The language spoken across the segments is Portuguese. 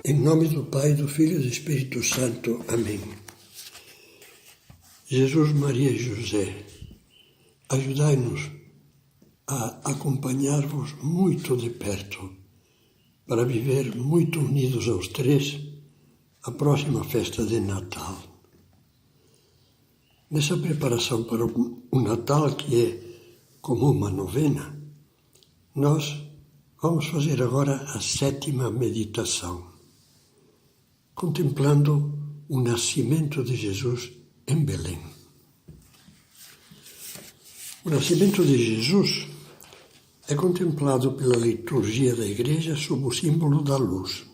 Em nome do Pai, do Filho e do Espírito Santo. Amém. Jesus, Maria e José, ajudai-nos a acompanhar-vos muito de perto, para viver muito unidos aos três a próxima festa de Natal. Nessa preparação para o Natal, que é como uma novena, nós vamos fazer agora a 7ª meditação, contemplando o nascimento de Jesus em Belém. O nascimento de Jesus é contemplado pela liturgia da Igreja sob o símbolo da luz.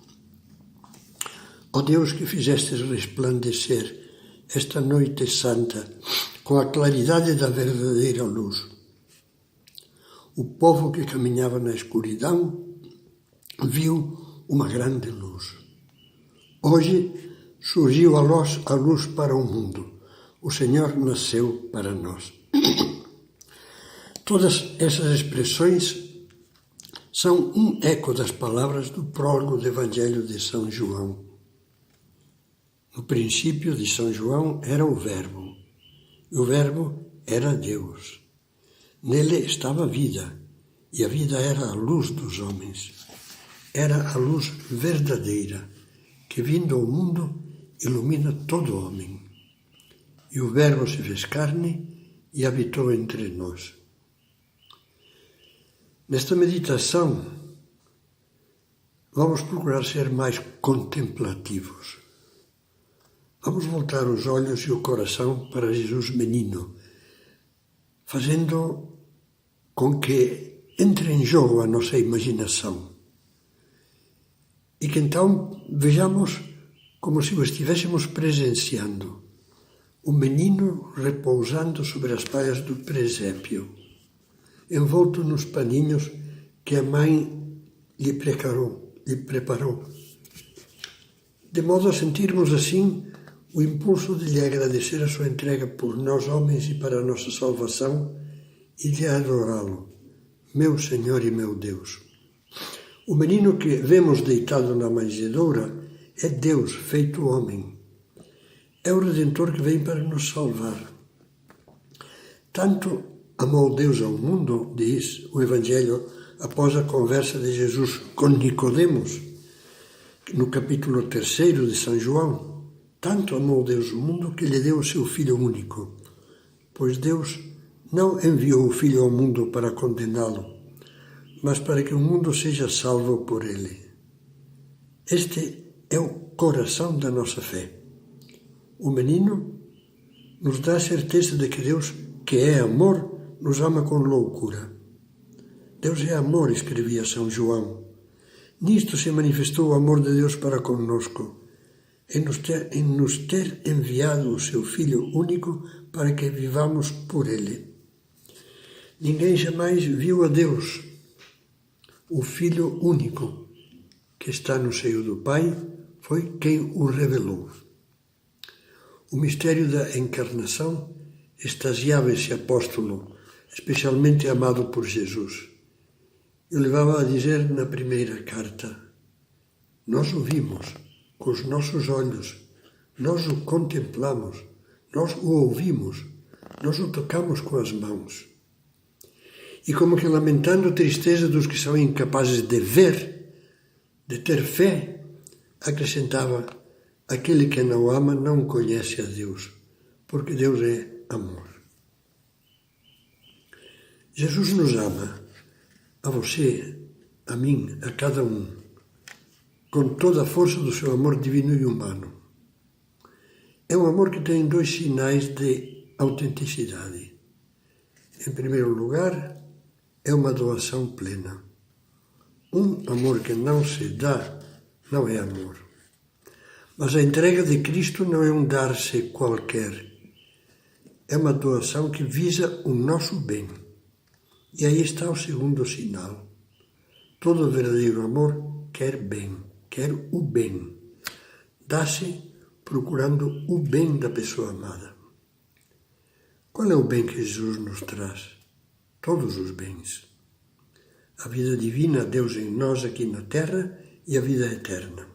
Ó Deus, que fizestes resplandecer esta noite santa com a claridade da verdadeira luz, o povo que caminhava na escuridão viu uma grande luz. Hoje surgiu a luz para o mundo. O Senhor nasceu para nós. Todas essas expressões são um eco das palavras do prólogo do Evangelho de São João. No princípio de São João era o Verbo, e o Verbo era Deus. Nele estava a vida, e a vida era a luz dos homens. Era a luz verdadeira, que vindo ao mundo ilumina todo homem. E o Verbo se fez carne e habitou entre nós. Nesta meditação, vamos procurar ser mais contemplativos. Vamos voltar os olhos e o coração para Jesus menino, fazendo com que entre em jogo a nossa imaginação e que então vejamos como se o estivéssemos presenciando, o menino repousando sobre as palhas do presépio, envolto nos paninhos que a mãe lhe preparou, de modo a sentirmos assim o impulso de lhe agradecer a sua entrega por nós homens e para a nossa salvação e de adorá-lo, meu Senhor e meu Deus. O menino que vemos deitado na manjedoura é Deus feito homem. É o Redentor que vem para nos salvar. Tanto amou Deus ao mundo, diz o Evangelho após a conversa de Jesus com Nicodemos, no capítulo 3 de São João. Tanto amou Deus o mundo que lhe deu o seu Filho único, pois Deus não enviou o Filho ao mundo para condená-lo, mas para que o mundo seja salvo por ele. Este é o coração da nossa fé. O menino nos dá a certeza de que Deus, que é amor, nos ama com loucura. Deus é amor, escrevia São João. Nisto se manifestou o amor de Deus para conosco, em nos ter enviado o seu Filho único para que vivamos por ele. Ninguém jamais viu a Deus. O Filho único, que está no seio do Pai, foi quem o revelou. O mistério da encarnação extasiava esse apóstolo, especialmente amado por Jesus. Eu levava a dizer na primeira carta: nós o vimos com os nossos olhos, nós o contemplamos, nós o ouvimos, nós o tocamos com as mãos. E como que lamentando a tristeza dos que são incapazes de ver, de ter fé, acrescentava: aquele que não ama não conhece a Deus, porque Deus é amor. Jesus nos ama, a você, a mim, a cada um, com toda a força do seu amor divino e humano. É um amor que tem 2 sinais de autenticidade. Em primeiro lugar, é uma doação plena. Um amor que não se dá não é amor. Mas a entrega de Cristo não é um dar-se qualquer. É uma doação que visa o nosso bem. E aí está o segundo sinal. Todo verdadeiro amor quer bem, quer o bem. Dá-se procurando o bem da pessoa amada. Qual é o bem que Jesus nos traz? Todos os bens. A vida divina, Deus em nós aqui na terra, e a vida eterna.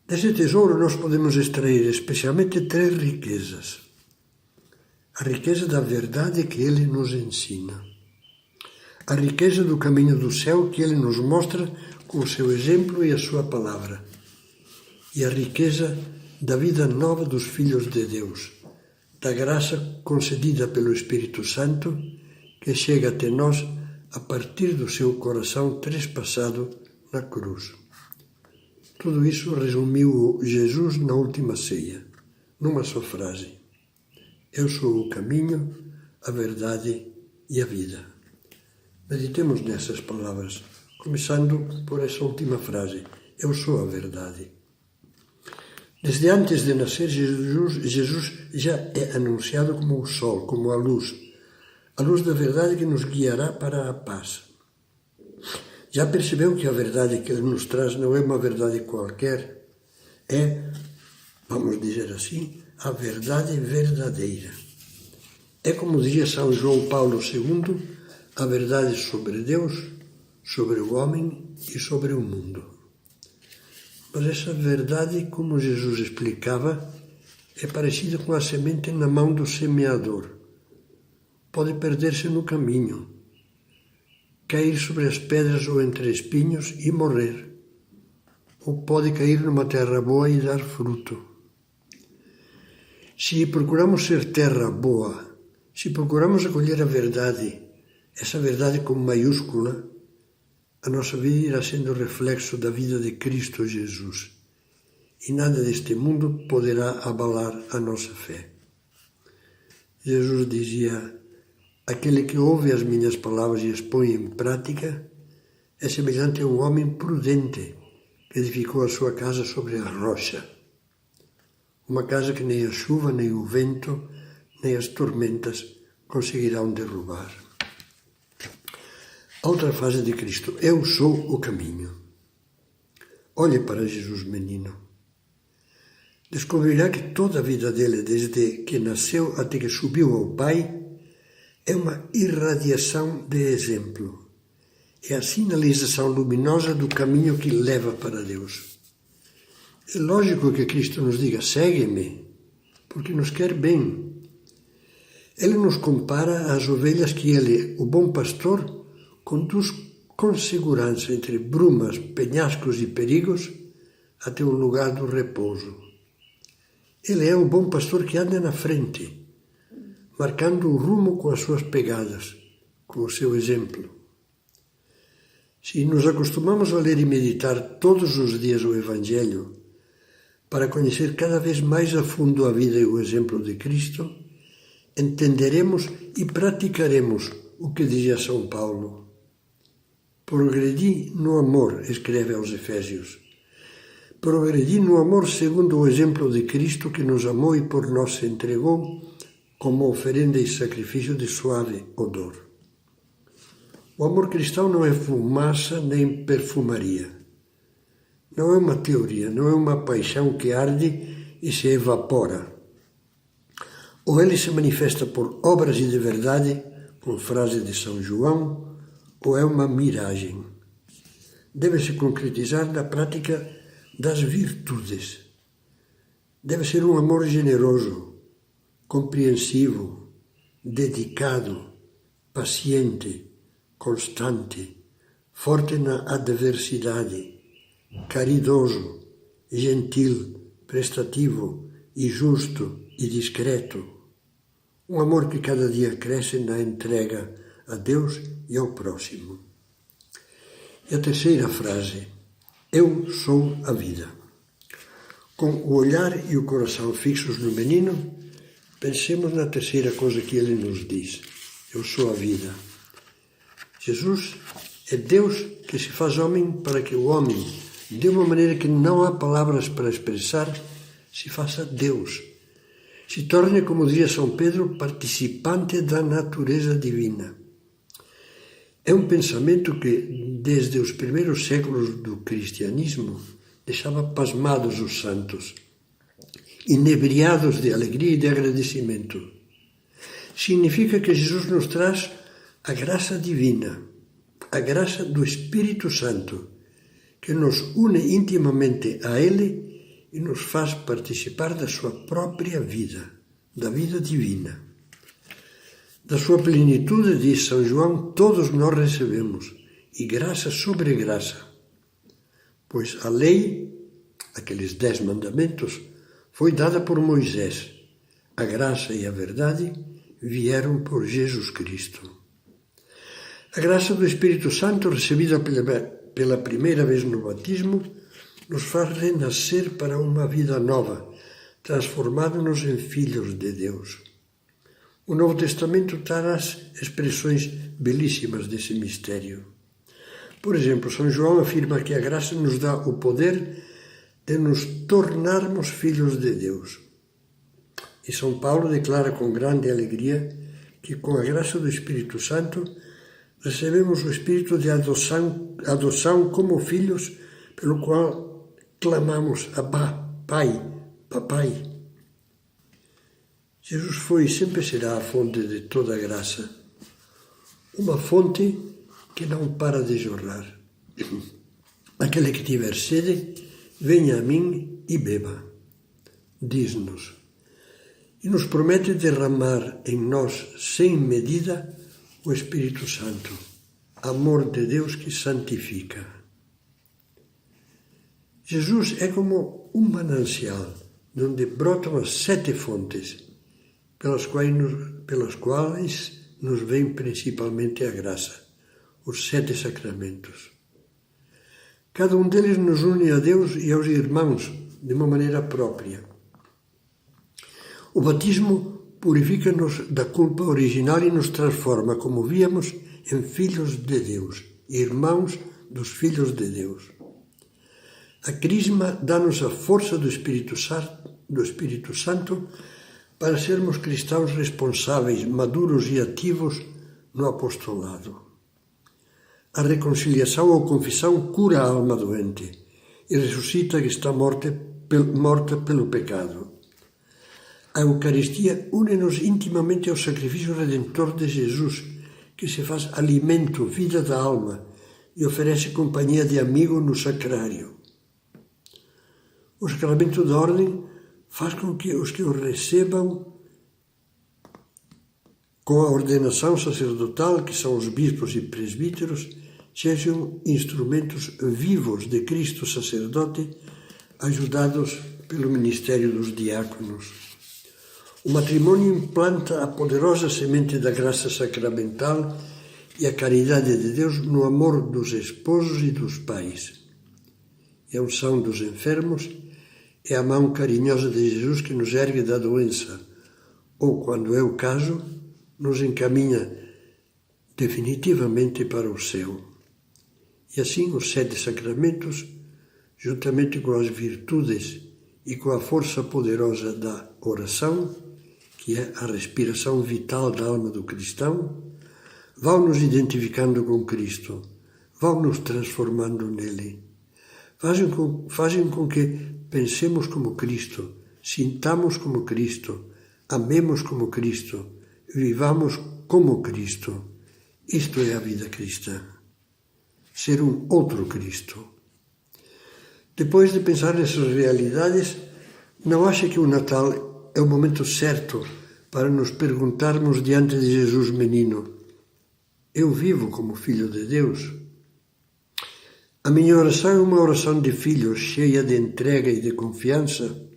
Desse tesouro nós podemos extrair especialmente 3 riquezas. A riqueza da verdade que Ele nos ensina. A riqueza do caminho do céu que Ele nos mostra com o seu exemplo e a sua palavra. E a riqueza da vida nova dos filhos de Deus, da graça concedida pelo Espírito Santo, que chega até nós a partir do seu coração trespassado na cruz. Tudo isso resumiu Jesus na última ceia, numa só frase. Eu sou o caminho, a verdade e a vida. Meditemos nessas palavras, começando por essa última frase. Eu sou a verdade. Desde antes de nascer, Jesus já é anunciado como o sol, como a luz da verdade que nos guiará para a paz. Já percebeu que a verdade que Ele nos traz não é uma verdade qualquer, é, vamos dizer assim, a verdade verdadeira. É como dizia São João Paulo II, a verdade sobre Deus, sobre o homem e sobre o mundo. Mas essa verdade, como Jesus explicava, é parecida com a semente na mão do semeador. Pode perder-se no caminho, cair sobre as pedras ou entre espinhos e morrer. Ou pode cair numa terra boa e dar fruto. Se procuramos ser terra boa, se procuramos acolher a verdade, essa verdade com maiúscula, a nossa vida irá sendo reflexo da vida de Cristo Jesus. E nada deste mundo poderá abalar a nossa fé. Jesus dizia: aquele que ouve as minhas palavras e as põe em prática é semelhante a um homem prudente que edificou a sua casa sobre a rocha. Uma casa que nem a chuva, nem o vento, nem as tormentas conseguirão derrubar. A outra frase de Cristo: eu sou o caminho. Olhe para Jesus menino. Descobrirá que toda a vida dele, desde que nasceu até que subiu ao Pai, é uma irradiação de exemplo. É a sinalização luminosa do caminho que leva para Deus. É lógico que Cristo nos diga: segue-me, porque nos quer bem. Ele nos compara às ovelhas que Ele, o bom pastor, conduz com segurança entre brumas, penhascos e perigos até o lugar do repouso. Ele é o bom pastor que anda na frente, marcando o rumo com as suas pegadas, com o seu exemplo. Se nos acostumamos a ler e meditar todos os dias o Evangelho, para conhecer cada vez mais a fundo a vida e o exemplo de Cristo, entenderemos e praticaremos o que dizia São Paulo. Progredi no amor, escreve aos Efésios. Progredi no amor segundo o exemplo de Cristo, que nos amou e por nós se entregou como oferenda e sacrifício de suave odor. O amor cristão não é fumaça nem perfumaria. Não é uma teoria, não é uma paixão que arde e se evapora. Ou ele se manifesta por obras e de verdade, com frase de São João, ou é uma miragem. Deve se concretizar na prática das virtudes. Deve ser um amor generoso, compreensivo, dedicado, paciente, constante, forte na adversidade, caridoso, gentil, prestativo e justo e discreto. Um amor que cada dia cresce na entrega a Deus e ao próximo. E a terceira frase: eu sou a vida. Com o olhar e o coração fixos no menino, pensemos na terceira coisa que ele nos diz: eu sou a vida. Jesus é Deus que se faz homem para que o homem, de uma maneira que não há palavras para expressar, se faça Deus. Se torne, como dizia São Pedro, participante da natureza divina. É um pensamento que, desde os primeiros séculos do cristianismo, deixava pasmados os santos, inebriados de alegria e de agradecimento. Significa que Jesus nos traz a graça divina, a graça do Espírito Santo, que nos une intimamente a Ele e nos faz participar da sua própria vida, da vida divina. Da sua plenitude, diz São João, todos nós recebemos, e graça sobre graça. Pois a lei, aqueles 10 mandamentos, foi dada por Moisés. A graça e a verdade vieram por Jesus Cristo. A graça do Espírito Santo, recebida pela primeira vez no batismo, nos faz renascer para uma vida nova, transformando-nos em filhos de Deus. O Novo Testamento traz expressões belíssimas desse mistério. Por exemplo, São João afirma que a graça nos dá o poder de nos tornarmos filhos de Deus. E São Paulo declara com grande alegria que com a graça do Espírito Santo recebemos o espírito de adoção como filhos, pelo qual clamamos Abba, Pai, Papai. Jesus foi e sempre será a fonte de toda a graça, uma fonte que não para de jorrar. Aquele que tiver sede, venha a mim e beba, diz-nos, e nos promete derramar em nós sem medida o Espírito Santo, amor de Deus que santifica. Jesus é como um manancial, de onde brotam as 7 fontes, pelas quais nos vem principalmente a graça, os 7 sacramentos. Cada um deles nos une a Deus e aos irmãos de uma maneira própria. O batismo purifica-nos da culpa original e nos transforma, como víamos, em filhos de Deus, irmãos dos filhos de Deus. A crisma dá-nos a força do Espírito Santo para sermos cristãos responsáveis, maduros e ativos no apostolado. A reconciliação ou confissão cura a alma doente e ressuscita a que está morta pelo pecado. A Eucaristia une-nos intimamente ao sacrifício redentor de Jesus, que se faz alimento, vida da alma, e oferece companhia de amigo no sacrário. O sacramento da ordem faz com que os que o recebam com a ordenação sacerdotal, que são os bispos e presbíteros, sejam instrumentos vivos de Cristo sacerdote, ajudados pelo ministério dos diáconos. O matrimônio implanta a poderosa semente da graça sacramental e a caridade de Deus no amor dos esposos e dos pais. E a unção dos enfermos é a mão carinhosa de Jesus que nos ergue da doença, ou, quando é o caso, nos encaminha definitivamente para o céu. E assim os 7 sacramentos, juntamente com as virtudes e com a força poderosa da oração, que é a respiração vital da alma do cristão, vão nos identificando com Cristo, vão nos transformando nele. Fazem com que pensemos como Cristo, sintamos como Cristo, amemos como Cristo, vivamos como Cristo. Isto é a vida cristã. Ser um outro Cristo. Depois de pensar nessas realidades, não acha que o Natal é o momento certo para nos perguntarmos diante de Jesus menino: eu vivo como filho de Deus? A minha oração é uma oração de filho, cheia de entrega e de confiança.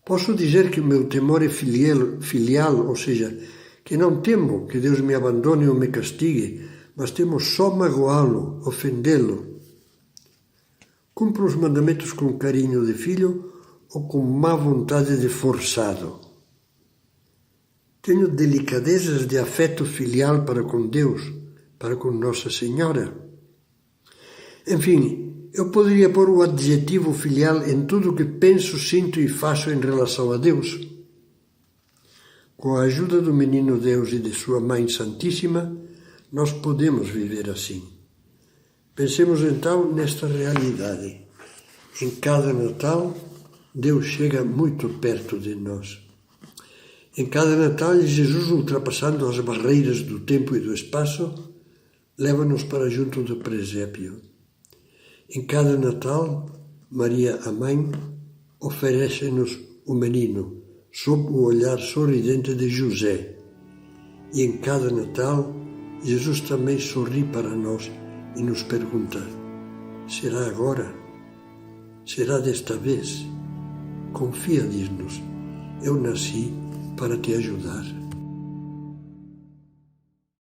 Posso dizer que o meu temor é filial, ou seja, que não temo que Deus me abandone ou me castigue, mas temo só magoá-lo, ofendê-lo. Cumpro os mandamentos com carinho de filho ou com má vontade de forçado. Tenho delicadezas de afeto filial para com Deus, para com Nossa Senhora. Enfim, eu poderia pôr o adjetivo filial em tudo o que penso, sinto e faço em relação a Deus. Com a ajuda do Menino Deus e de sua Mãe Santíssima, nós podemos viver assim. Pensemos então nesta realidade. Em cada Natal, Deus chega muito perto de nós. Em cada Natal, Jesus, ultrapassando as barreiras do tempo e do espaço, leva-nos para junto do presépio. Em cada Natal, Maria, a Mãe, oferece-nos o menino, sob o olhar sorridente de José. E em cada Natal, Jesus também sorri para nós e nos pergunta: será agora? Será desta vez? Confia, diz-nos, eu nasci para te ajudar.